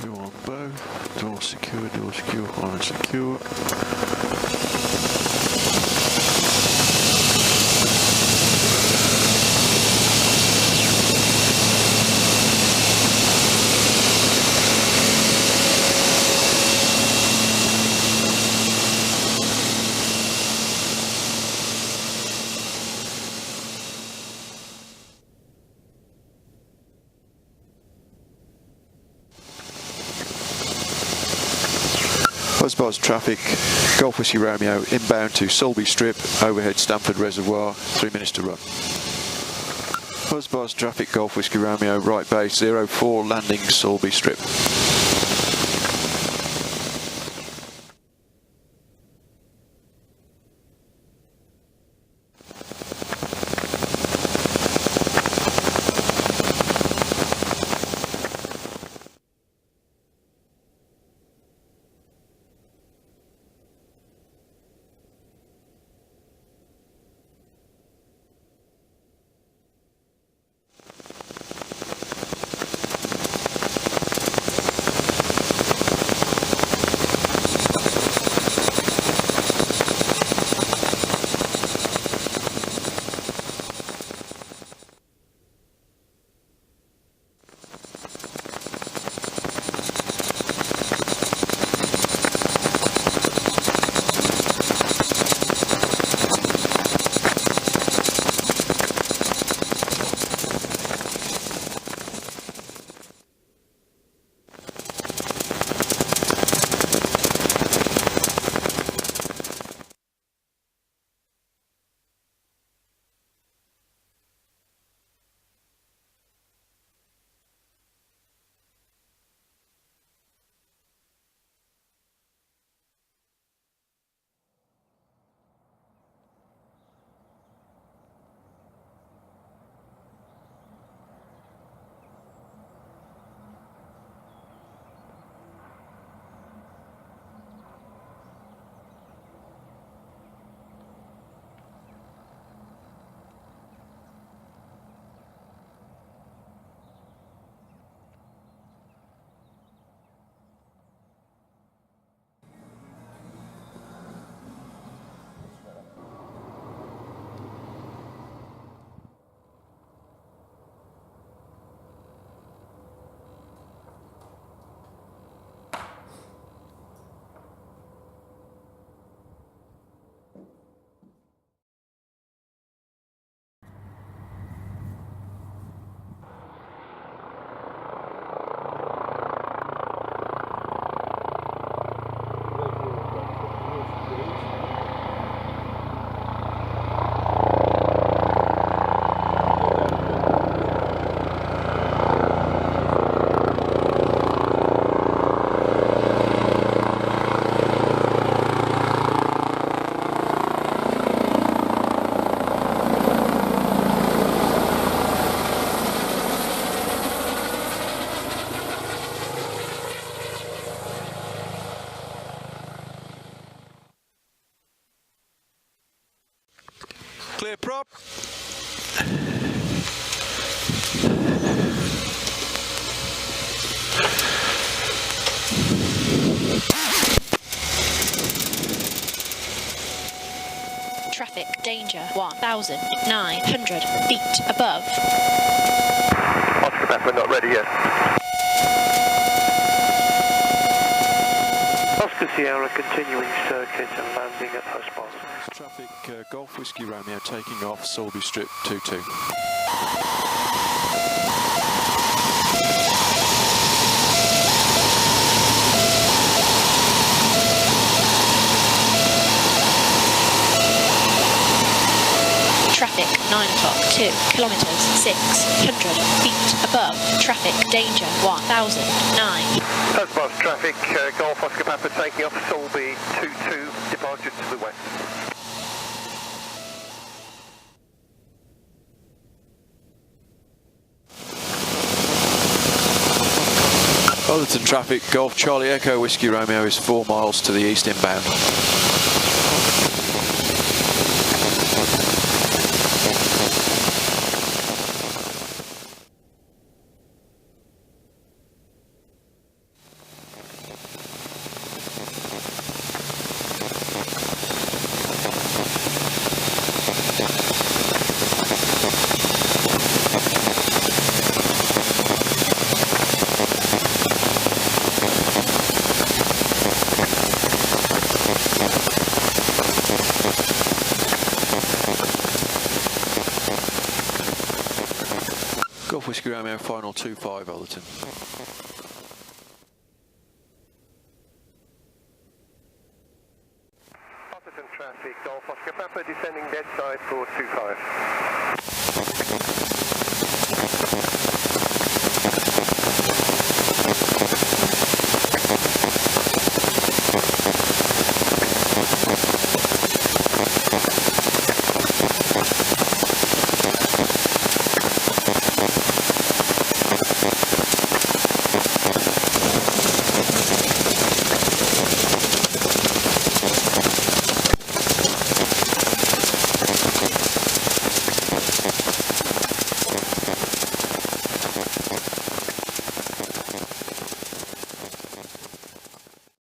Door on bow, door secure, horn secure. Husbands traffic, Golf Whiskey Romeo inbound to Sulby Strip, overhead Stamford Reservoir, 3 minutes to run. Husbands traffic, Golf Whiskey Romeo, right base 04 landing Sulby Strip. Clear prop. Traffic danger 1,900 feet above. Foxbat, we're not ready yet. Oscar Sierra continuing circuit and landing at Husbands. Traffic, Golf Whiskey Romeo taking off Sulby Strip 22. Traffic 9 o'clock 2 kilometers 600 feet above. Traffic danger 1,009. Husbands traffic, Golf Oscar Papa taking off Sulby 22, departure to the west. Wellington traffic, Golf Charlie Echo Whiskey Romeo is 4 miles to the east inbound. Golf Whiskey Romeo, final 25, Wellington. Opposite traffic, Golf Oscar Papa descending dead side for 25.